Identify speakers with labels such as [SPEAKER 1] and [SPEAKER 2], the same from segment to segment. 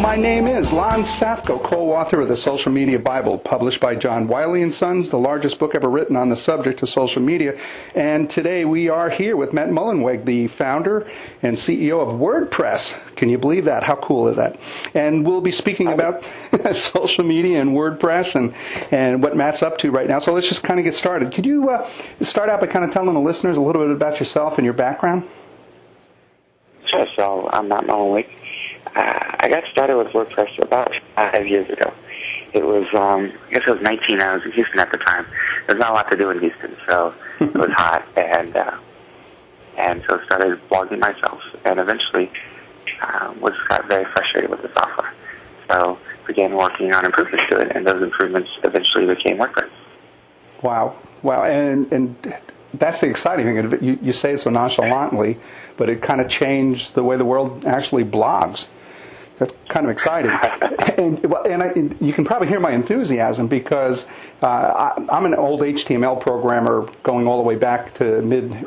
[SPEAKER 1] my name is Lon Safko, co-author of the Social Media Bible, published by John Wiley & Sons, the largest book ever written on the subject of social media. And today we are here with Matt Mullenweg, the founder and CEO of WordPress. Can you believe that? How cool is that? And we'll be speaking about social media and WordPress and what Matt's up to right now. So let's just kind of get started. Could you start out by kind of telling the listeners a little bit about yourself and your background?
[SPEAKER 2] Sure. So I'm Matt Mullenweg. I got started with WordPress about 5 years ago. It was, I guess I was 19. I was in Houston at the time. There's not a lot to do in Houston, so it was hot, and so I started blogging myself, and eventually got very frustrated with the software. So began working on improvements to it, and those improvements eventually became WordPress.
[SPEAKER 1] Wow, and that's the exciting thing. You say it so nonchalantly, but it kind of changed the way the world actually blogs. That's kind of exciting. And you can probably hear my enthusiasm because I'm an old HTML programmer going all the way back to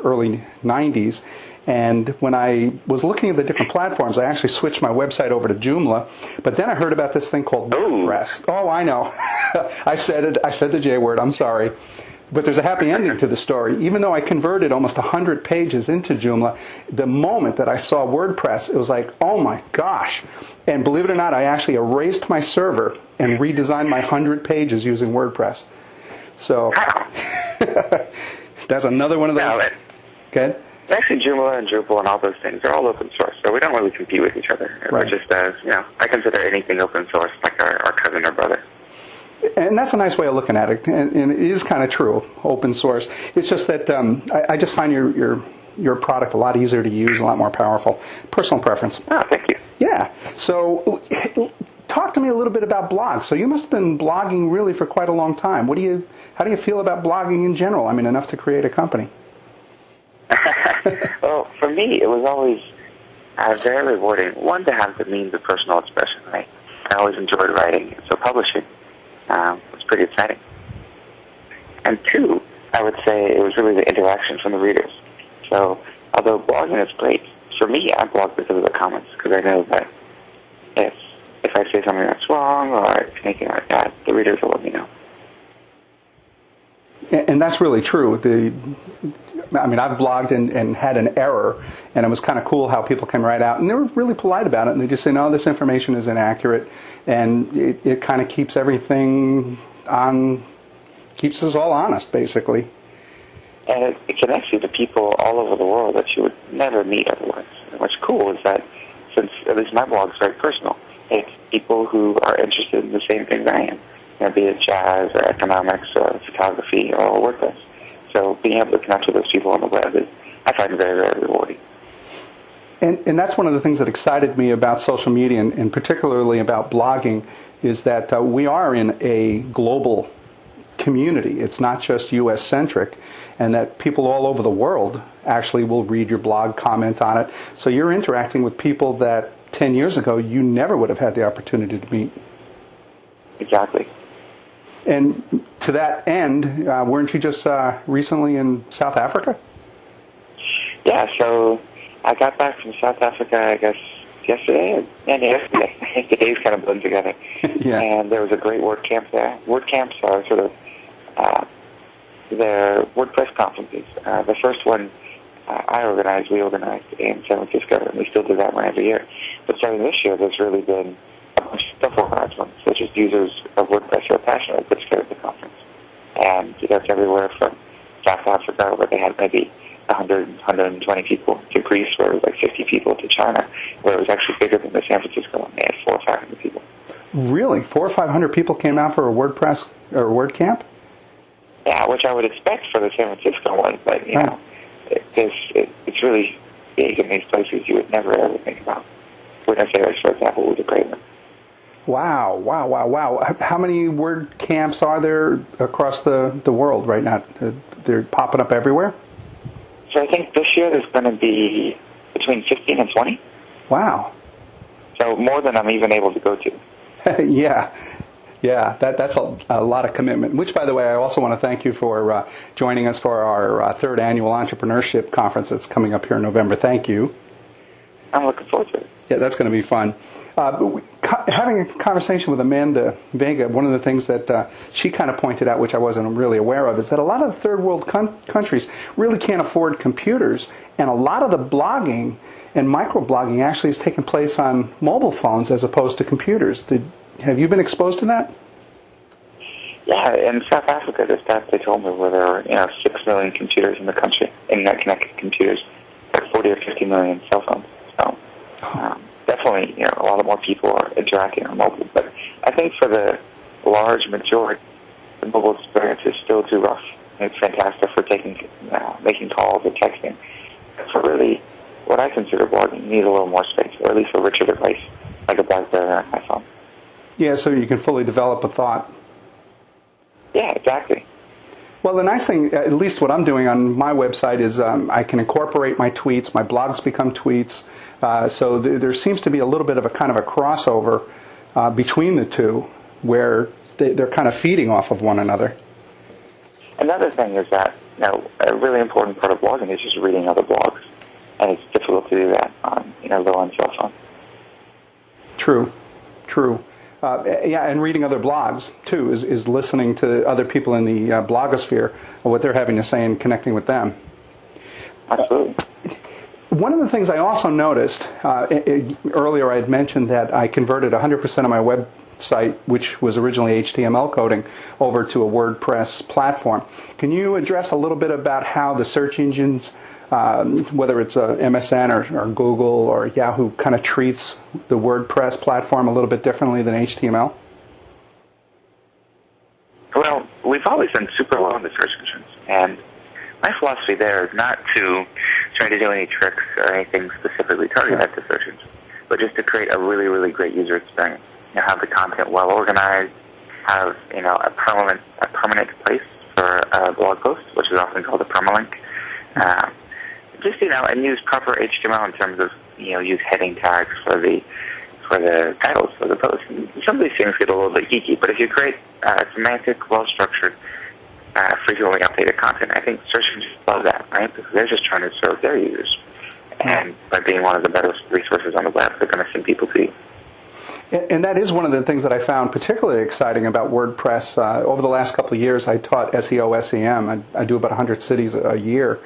[SPEAKER 1] early 90s. And when I was looking at the different platforms, I actually switched my website over to Joomla. But then I heard about this thing called WordPress. Oh, I know. I said the J word. I'm sorry. But there's a happy ending to the story. Even though I converted almost 100 pages into Joomla, the moment that I saw WordPress, it was like, oh my gosh. And believe it or not, I actually erased my server and redesigned my 100 pages using WordPress. So that's another one of those. Okay.
[SPEAKER 2] Actually, Joomla and Drupal and all those things are all open source, so we don't really compete with each other.
[SPEAKER 1] Right.
[SPEAKER 2] We're just, I consider anything open source like our cousin or brother.
[SPEAKER 1] And that's a nice way of looking at it, and it is kind of true, open source. It's just that I just find your product a lot easier to use, a lot more powerful. Personal preference.
[SPEAKER 2] Oh, thank you.
[SPEAKER 1] Yeah. So talk to me a little bit about blogs. So you must have been blogging really for quite a long time. How do you feel about blogging in general? I mean, enough to create a company.
[SPEAKER 2] Well, for me, it was always very rewarding. One, to have the means of personal expression, right? I always enjoyed writing, so publishing was pretty exciting. And two, I would say it was really the interaction from the readers. So although blogging is great, for me, I blog because of the comments, because I know that if I say something that's wrong or anything like that, the readers will let me know.
[SPEAKER 1] And that's really true. I've blogged and had an error, and it was kind of cool how people came right out, and they were really polite about it, and they just say, no, this information is inaccurate, and it kind of keeps everything keeps us all honest, basically.
[SPEAKER 2] And it connects you to people all over the world that you would never meet otherwise. And what's cool is that, since at least my blog is very personal, it's people who are interested in the same things I am, be it jazz or economics or photography or WordPress. So being able to connect with those people on the web I find very, very rewarding.
[SPEAKER 1] And that's one of the things that excited me about social media and particularly about blogging is that we are in a global community. It's not just U.S.-centric, and that people all over the world actually will read your blog, comment on it. So you're interacting with people that 10 years ago you never would have had the opportunity to meet.
[SPEAKER 2] Exactly.
[SPEAKER 1] And to that end, weren't you just recently in South Africa?
[SPEAKER 2] Yeah, so I got back from South Africa, I guess, yesterday. The days kind of blend together.
[SPEAKER 1] Yeah.
[SPEAKER 2] And there was a great WordCamp there. WordCamps are sort of the WordPress conferences. The first one we organized in San Francisco, and we still do that one every year. But starting this year, there's really been a bunch of self-organized ones, such as users of WordPress who are passionate put together the conference. And that's everywhere from South Africa, where they had maybe 100, 120 people, to Greece, where it was like 50 people, to China, where it was actually bigger than the San Francisco one. They had 400 or 500 people. Really?
[SPEAKER 1] 400 or 500 people came out for a WordPress or WordCamp?
[SPEAKER 2] Yeah, which I would expect for the San Francisco one, but, it's really big in these places you would never ever think about. Buenos Aires, for example, was a great one.
[SPEAKER 1] Wow. How many WordCamps are there across the world right now? They're popping up everywhere?
[SPEAKER 2] So I think this year there's going to be between 15 and 20.
[SPEAKER 1] Wow.
[SPEAKER 2] So more than I'm even able to go to.
[SPEAKER 1] Yeah, that's a lot of commitment. Which, by the way, I also want to thank you for joining us for our third annual entrepreneurship conference that's coming up here in November. Thank you.
[SPEAKER 2] I'm looking forward to it.
[SPEAKER 1] Yeah, that's going to be fun. Having a conversation with Amanda Vega, one of the things that she kind of pointed out, which I wasn't really aware of, is that a lot of the third world countries really can't afford computers, and a lot of the blogging and microblogging actually is taking place on mobile phones as opposed to computers. Have you been exposed to that?
[SPEAKER 2] Yeah, in South Africa, the stats they told me were there were 6 million computers in the country, internet-connected computers, like 40 or 50 million cell phones. So definitely, a lot more people are interacting on mobile. But I think for the large majority, the mobile experience is still too rough. It's fantastic for making calls or texting. For really, what I consider blogging, you need a little more space, or at least a richer device, like a BlackBerry or an iPhone.
[SPEAKER 1] Yeah, so you can fully develop a thought.
[SPEAKER 2] Yeah, exactly.
[SPEAKER 1] Well, the nice thing, at least what I'm doing on my website, is I can incorporate my tweets. My blogs become tweets. So there seems to be a little bit of a kind of a crossover between the two, where they're kind of feeding off of one another.
[SPEAKER 2] Another thing is that a really important part of blogging is just reading other blogs, and it's difficult to do that on low-end cell phone.
[SPEAKER 1] True. Yeah, and reading other blogs, too, is listening to other people in the blogosphere and what they're having to say and connecting with them.
[SPEAKER 2] Absolutely.
[SPEAKER 1] One of the things I also noticed, earlier I had mentioned that I converted 100% of my website, which was originally HTML coding, over to a WordPress platform. Can you address a little bit about how the search engines, whether it's MSN or Google or Yahoo, kind of treats the WordPress platform a little bit differently than HTML?
[SPEAKER 2] Well, we've always done super well in the search engines, and my philosophy there is not to try to do any tricks or anything specifically targeted at the search engines, but just to create a really, really great user experience. Have the content well organized, have a permanent place for a blog post, which is often called a permalink. And use proper HTML in terms of use heading tags for the titles for the post. Some of these things get a little bit geeky, but if you create semantic, well-structured, frequently updated content, I think search engines love that, right? Because they're just trying to serve their users, and by being one of the better resources on the web, they're going to send people to you.
[SPEAKER 1] And that is one of the things that I found particularly exciting about WordPress. Over the last couple of years, I taught SEO, SEM. I do about 100 cities a year.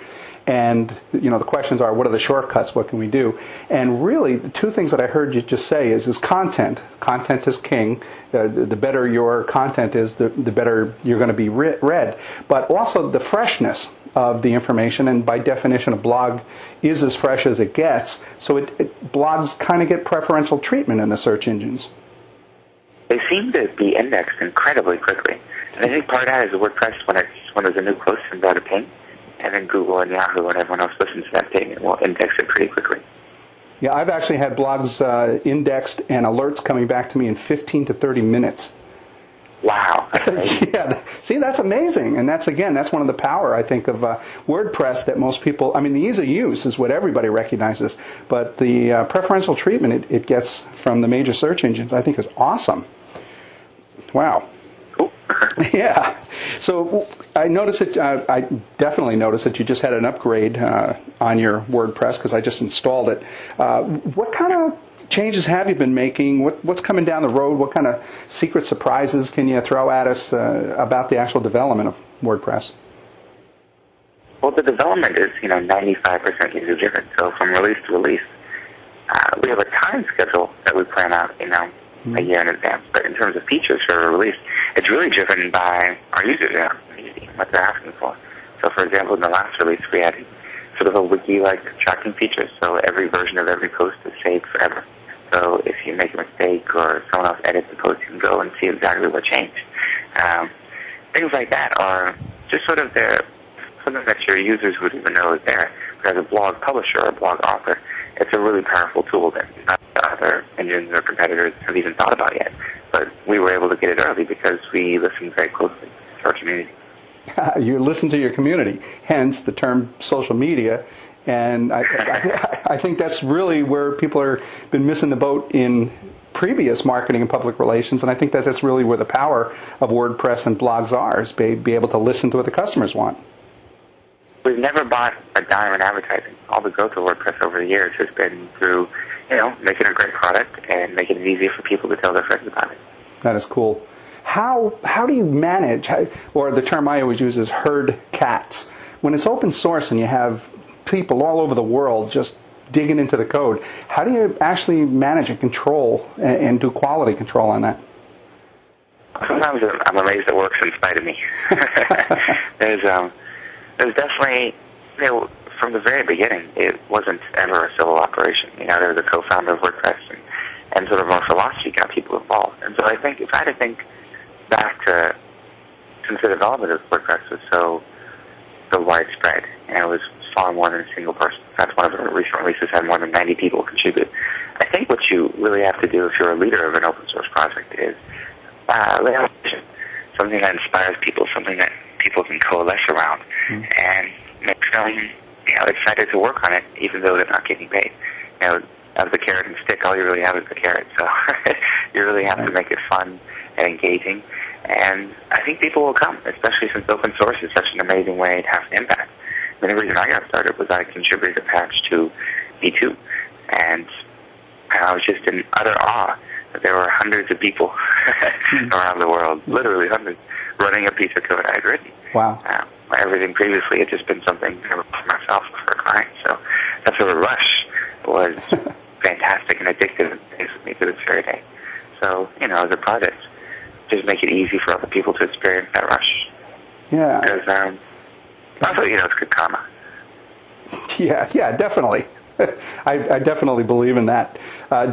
[SPEAKER 1] And, the questions are, what are the shortcuts? What can we do? And really, the two things that I heard you just say is content. Content is king. The better your content is, the better you're going to be read. But also the freshness of the information, and by definition, a blog is as fresh as it gets. So blogs kind of get preferential treatment in the search engines.
[SPEAKER 2] They seem to be indexed incredibly quickly. And I think part of that is WordPress, when there's a new post and about a ping, and then Google and Yahoo and everyone else listens to that ping, and will index it pretty quickly.
[SPEAKER 1] Yeah, I've actually had blogs indexed and alerts coming back to me in 15 to 30 minutes.
[SPEAKER 2] Wow.
[SPEAKER 1] Yeah, see, that's amazing. And that's one of the power, I think, of WordPress that most people, the ease of use is what everybody recognizes, but the preferential treatment it gets from the major search engines, I think, is awesome. Wow.
[SPEAKER 2] Cool.
[SPEAKER 1] Yeah. So I definitely noticed that you just had an upgrade on your WordPress, because I just installed it. What kind of changes have you been making? What's coming down the road? What kind of secret surprises can you throw at us about the actual development of WordPress?
[SPEAKER 2] Well, the development is 95% user driven. So from release to release, we have a time schedule that we plan out a year in advance. But in terms of features for a release, it's really driven by our users and our community, what they're asking for. So, for example, in the last release, we had sort of a wiki-like tracking feature. So every version of every post is saved forever. So if you make a mistake or someone else edits the post, you can go and see exactly what changed. Things like that are just sort of something that your users would even know is there. But as a blog publisher or a blog author, it's a really powerful tool that other engines or competitors have even thought about yet. But we were able to get it early because we listened very closely to our community.
[SPEAKER 1] You listen to your community, hence the term social media. And I think that's really where people have been missing the boat in previous marketing and public relations. And I think that's really where the power of WordPress and blogs are, is be able to listen to what the customers want.
[SPEAKER 2] we've never bought a dime in advertising. All the growth of WordPress over the years has been through, making a great product and making it easier for people to tell their friends about it.
[SPEAKER 1] That is cool. How do you manage, or the term I always use is herd cats, when it's open source and you have people all over the world just digging into the code? How do you actually manage and control and do quality control on that?
[SPEAKER 2] Sometimes I'm amazed it works in spite of me. There's definitely, from the very beginning, it wasn't ever a solo operation. There was a co-founder of WordPress, and sort of our philosophy got people involved. And so I think, if I had to think back to, since the development of WordPress was so widespread, it was far more than a single person. That's one of the recent releases had more than 90 people contribute. I think what you really have to do if you're a leader of an open source project is lay out a vision, something that inspires people, something that people can coalesce around, and make them excited to work on it, even though they're not getting paid. Of the carrot and stick, all you really have is the carrot. So you really have to make it fun and engaging. And I think people will come, especially since open source is such an amazing way to have an impact. The reason I got started was I contributed a patch to V2, and I was just in utter awe that there were hundreds of people around the world, literally hundreds, running a piece of code I had written.
[SPEAKER 1] Wow.
[SPEAKER 2] Everything previously had just been something for myself or for a client. So that sort of rush was fantastic and addictive and stays with me to this very day. So, as a project, just make it easy for other people to experience that rush.
[SPEAKER 1] Yeah.
[SPEAKER 2] Because also, it's good karma.
[SPEAKER 1] Yeah, definitely. I definitely believe in that.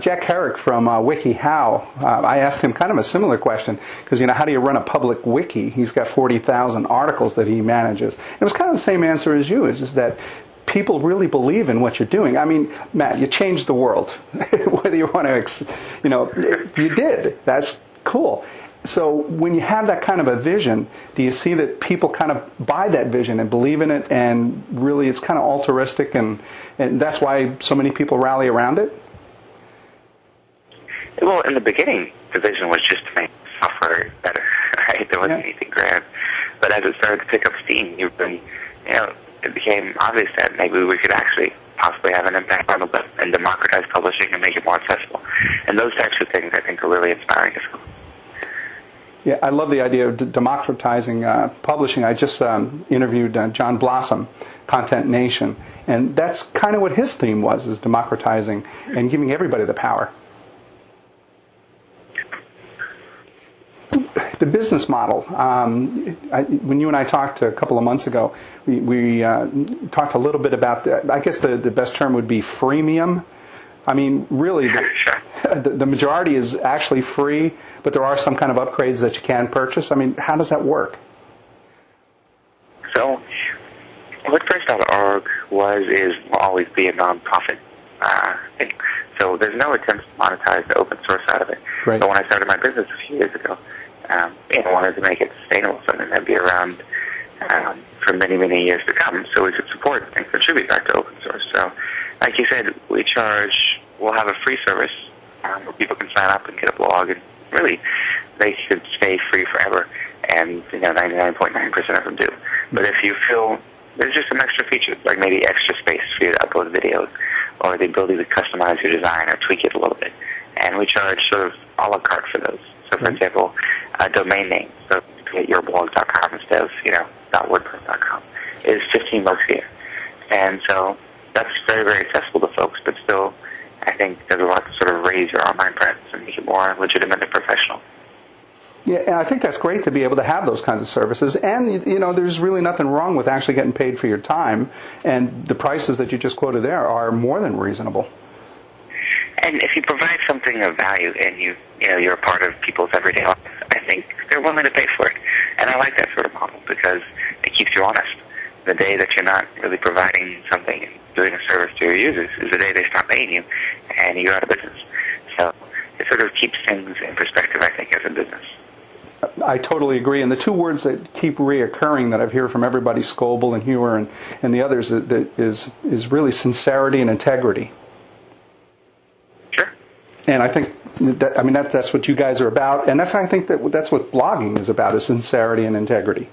[SPEAKER 1] Jack Herrick from WikiHow, I asked him kind of a similar question, because, how do you run a public wiki? He's got 40,000 articles that he manages. It was kind of the same answer as you, is that people really believe in what you're doing. I mean, Matt, you changed the world. Whether you want to, you did. That's cool. So when you have that kind of a vision, do you see that people kind of buy that vision and believe in it, and really it's kind of altruistic, and that's why so many people rally around it?
[SPEAKER 2] Well, in the beginning, the vision was just to make software better, right? There wasn't anything grand. But as it started to pick up steam, it became obvious that maybe we could actually possibly have an impact on the web and democratize publishing and make it more accessible. And those types of things, I think, are really inspiring as well.
[SPEAKER 1] Yeah, I love the idea of democratizing publishing. I just interviewed John Blossom, Content Nation, and that's kind of what his theme was, is democratizing and giving everybody the power. The business model. When you and I talked a couple of months ago, we talked a little bit about, I guess the best term would be freemium. I mean, really, the majority is actually free, but there are some kind of upgrades that you can purchase. I mean, how does that work?
[SPEAKER 2] So, WordPress.org will always be a non-profit thing. So there's no attempt to monetize the open source side of it.
[SPEAKER 1] Right.
[SPEAKER 2] But when I started my business a few years ago, I wanted to make it sustainable, something that'd be around for many, many years to come, so we could support and contribute back to open source. So, like you said, we'll have a free service where people can sign up and get a blog, and really, they should stay free forever, and 99.9% of them do. But if you feel there's just some extra features, like maybe extra space for you to upload videos, or the ability to customize your design or tweak it a little bit, and we charge sort of a la carte for those. So, for example, a domain name, so yourblog.com instead of .wordpress.com, is $15 a year, and so that's very, very accessible to folks, but still, I think there's a lot to sort of raise your online presence and make it more legitimate and professional.
[SPEAKER 1] Yeah, and I think that's great to be able to have those kinds of services. And, there's really nothing wrong with actually getting paid for your time. And the prices that you just quoted there are more than reasonable.
[SPEAKER 2] And if you provide something of value and you're a part of people's everyday life, I think they're willing to pay for it. And I like that sort of model because it keeps you honest. The day that you're not really providing something and doing a service to your users is the day they stop paying you and you're out of business. So it sort of keeps things in perspective, I think, as a business.
[SPEAKER 1] I totally agree. And the two words that keep reoccurring that I've heard from everybody, Scoble and Hewer and the others, is really sincerity and integrity.
[SPEAKER 2] Sure.
[SPEAKER 1] And I think that's what you guys are about, and I think that's what blogging is about, is sincerity and integrity.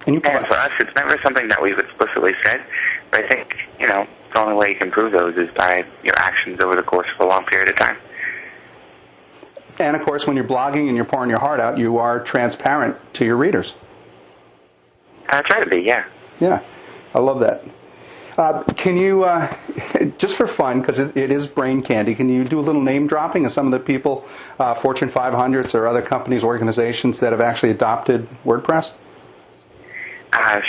[SPEAKER 1] And
[SPEAKER 2] for us, it's never something that we've explicitly said, but I think, the only way you can prove those is by your actions over the course of a long period of time.
[SPEAKER 1] And, of course, when you're blogging and you're pouring your heart out, you are transparent to your readers.
[SPEAKER 2] I try to be, yeah.
[SPEAKER 1] Yeah, I love that. Can you, just for fun, because it is brain candy, can you do a little name dropping of some of the people, Fortune 500s or other companies, organizations that have actually adopted WordPress?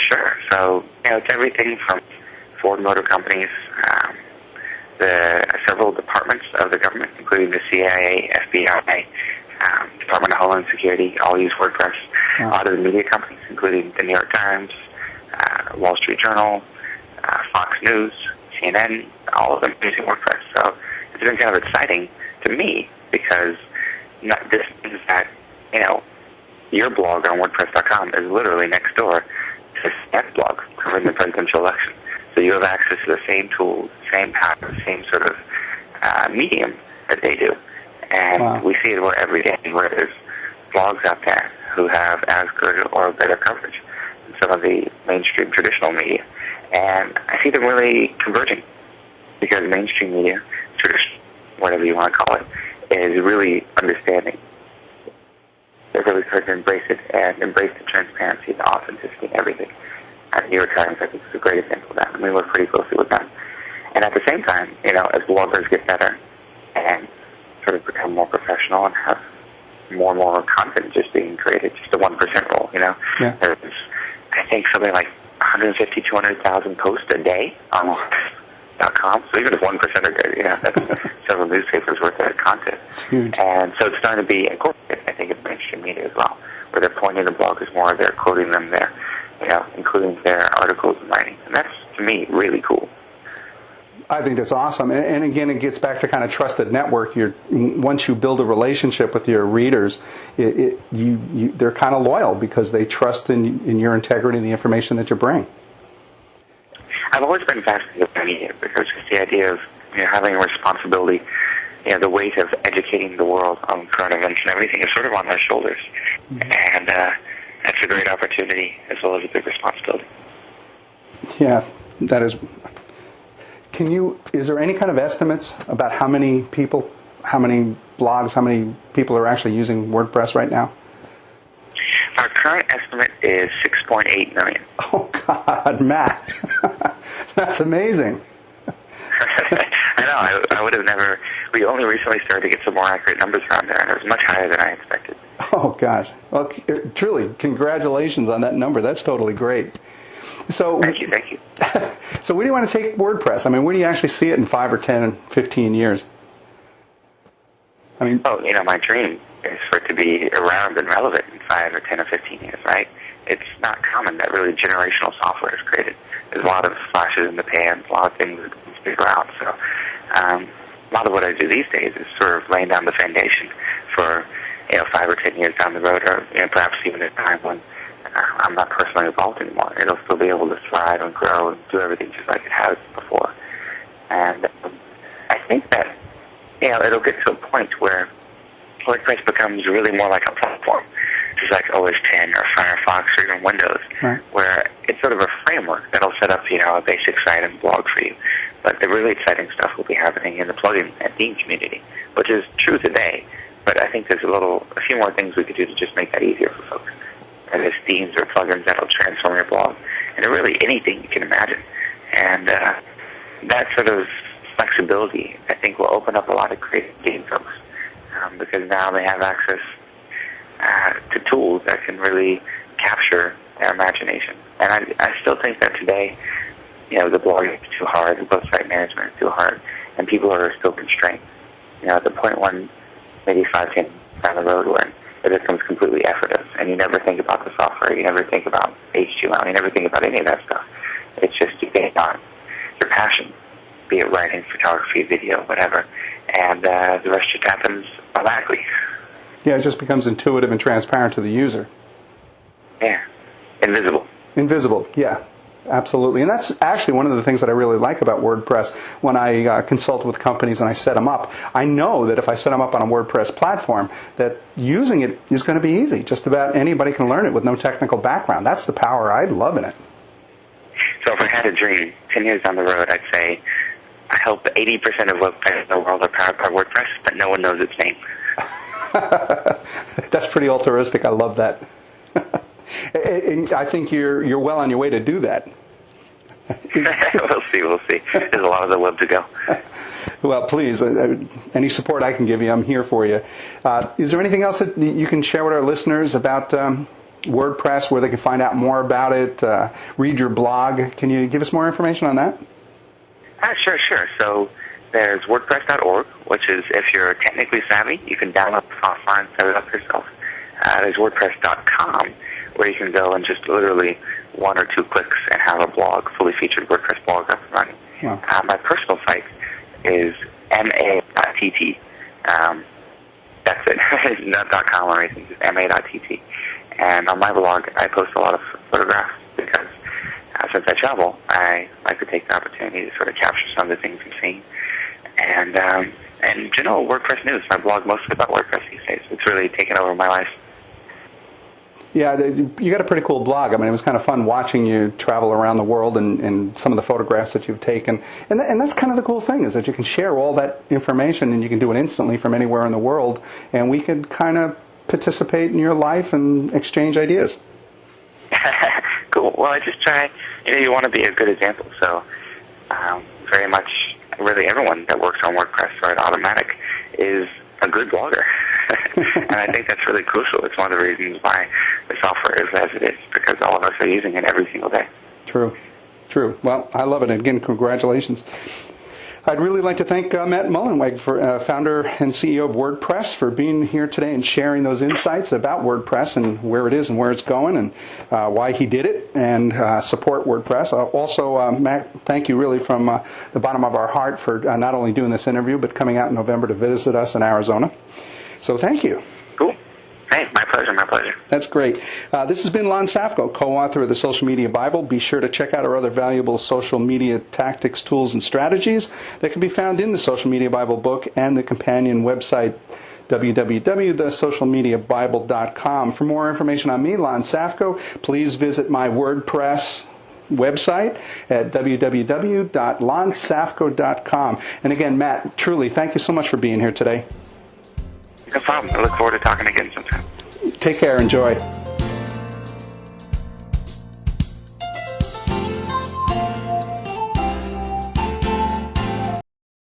[SPEAKER 2] Sure. So, it's everything from Ford Motor Companies, several departments of the government, including the CIA, FBI, Department of Homeland Security, all use WordPress.
[SPEAKER 1] Wow.
[SPEAKER 2] A lot of the media companies, including the New York Times, Wall Street Journal, Fox News, CNN, all of them using WordPress. So it's been kind of exciting to me because this means that, your blog on WordPress.com is literally next door to that blog covering the presidential election. So you have access to the same tools, same power, same sort of medium that they do. And
[SPEAKER 1] wow.
[SPEAKER 2] We see it every day where there's blogs out there who have as good or better coverage than some of the mainstream traditional media. And I see them really converging because mainstream media, traditional, whatever you want to call it, is really understanding. They're really starting to embrace it and embrace the transparency, the authenticity, and everything. And the New York Times, I think, is a great example of that. And we work pretty closely with them. And at the same time, as bloggers get better and sort of become more professional and have more and more content just being created, just the 1% rule,
[SPEAKER 1] Yeah.
[SPEAKER 2] There's, I think, something like 150, 200,000 posts a day on .com. So even if 1% are good, that's several newspapers worth of content.
[SPEAKER 1] It's huge.
[SPEAKER 2] And so it's starting to be incorporated, I think, in mainstream media as well, where they're pointing the bloggers more, they're quoting them, they're, including their articles and writings. And that's, to me, really cool.
[SPEAKER 1] I think that's awesome. And again, it gets back to kind of trusted network. Once you build a relationship with your readers, they're kind of loyal because they trust in your integrity and the information that you bring.
[SPEAKER 2] I've always been fascinated by media because just the idea of having a responsibility, the weight of educating the world on current events and everything is sort of on my shoulders. Mm-hmm. And that's a great opportunity as well as a big responsibility.
[SPEAKER 1] Yeah, that is. Is there any kind of estimates about how many people, how many blogs, how many people are actually using WordPress right now?
[SPEAKER 2] Our current estimate is 6.8 million.
[SPEAKER 1] Oh, God, Matt. That's amazing.
[SPEAKER 2] I know. I would have never. We only recently started to get some more accurate numbers around there, and it was much higher than I expected.
[SPEAKER 1] Oh, gosh. Well, truly, congratulations on that number. That's totally great. So,
[SPEAKER 2] thank you.
[SPEAKER 1] So where do you want to take WordPress? I mean, where do you actually see it in 5 or 10 and 15 years? I mean,
[SPEAKER 2] my dream is for it to be around and relevant in 5 or 10 or 15 years, right? It's not common that really generational software is created. There's a lot of flashes in the pan, a lot of things that can figure out. So a lot of what I do these days is sort of laying down the foundation for 5 or 10 years down the road, or perhaps even a time when I'm not personally involved anymore. It'll still be able to thrive and grow and do everything just like it has before. And I think that it'll get to a point where WordPress becomes really more like a platform, just like OS 10 or Firefox or even Windows,
[SPEAKER 1] right,
[SPEAKER 2] where it's sort of a framework that'll set up a basic site and blog for you. But the really exciting stuff will be happening in the plugin and theme community, which is true today. But I think there's a few more things we could do to just make that easier for folks. And there's themes or plugins that'll transform your blog into really anything you can imagine. And that sort of flexibility, I think, will open up a lot of creative folks because now they have access to tools that can really capture their imagination. And I still think that today, the blogging is too hard, the website management is too hard, and people are still constrained. At the point when maybe 5, 10 down the road when it becomes completely effortless, and you never think about the software, you never think about HTML, you never think about any of that stuff. It's just you get on your passion, be it writing, photography, video, whatever, and the rest just happens automatically.
[SPEAKER 1] Yeah, it just becomes intuitive and transparent to the user.
[SPEAKER 2] Yeah, invisible.
[SPEAKER 1] Invisible, yeah. Absolutely. And that's actually one of the things that I really like about WordPress. When I consult with companies and I set them up, I know that if I set them up on a WordPress platform, that using it is going to be easy. Just about anybody can learn it with no technical background. That's the power I love in it.
[SPEAKER 2] So if I had a dream 10 years down the road, I'd say I hope 80% of websites in the world are powered by WordPress, but no one knows its name.
[SPEAKER 1] That's pretty altruistic. I love that. And I think you're well on your way to do that.
[SPEAKER 2] We'll see. There's a lot of the web to go.
[SPEAKER 1] Well, please, any support I can give you, I'm here for you. Is there anything else that you can share with our listeners about WordPress, where they can find out more about it, read your blog? Can you give us more information on that?
[SPEAKER 2] Sure. So there's WordPress.org, which is, if you're technically savvy, you can download the software and set it up yourself. There's WordPress.com, where you can go and just literally 1 or 2 clicks and have a blog, fully featured WordPress blog up and running.
[SPEAKER 1] Wow.
[SPEAKER 2] My personal site is ma.tt. That's it. Not .com or anything, just ma.tt. And on my blog, I post a lot of photographs because since I travel, I like to take the opportunity to sort of capture some of the things I'm seeing. And general WordPress news. My blog mostly about WordPress these days. It's really taken over my life.
[SPEAKER 1] Yeah, you got a pretty cool blog. I mean, it was kind of fun watching you travel around the world and some of the photographs that you've taken. And that's kind of the cool thing, is that you can share all that information and you can do it instantly from anywhere in the world. And we can kind of participate in your life and exchange ideas.
[SPEAKER 2] Cool. Well, I just try, you want to be a good example. So very much, really everyone that works on WordPress or at Automatic is a good blogger. And I think that's really crucial. It's one of the reasons why the software is as it is, because all of us are using it every single day. True.
[SPEAKER 1] Well, I love it. Again, congratulations. I'd really like to thank Matt Mullenweg, founder and CEO of WordPress, for being here today and sharing those insights about WordPress and where it is and where it's going and why he did it, and support WordPress. Also, Matt, thank you really from the bottom of our heart for not only doing this interview, but coming out in November to visit us in Arizona. So thank you.
[SPEAKER 2] Cool. Hey, my pleasure.
[SPEAKER 1] That's great. This has been Lon Safko, co-author of the Social Media Bible. Be sure to check out our other valuable social media tactics, tools, and strategies that can be found in the Social Media Bible book and the companion website, www.thesocialmediabible.com. For more information on me, Lon Safko, please visit my WordPress website at www.lonsafko.com. And again, Matt, truly, thank you so much for being here today.
[SPEAKER 2] No problem. I look forward to talking again sometime.
[SPEAKER 1] Take care. Enjoy.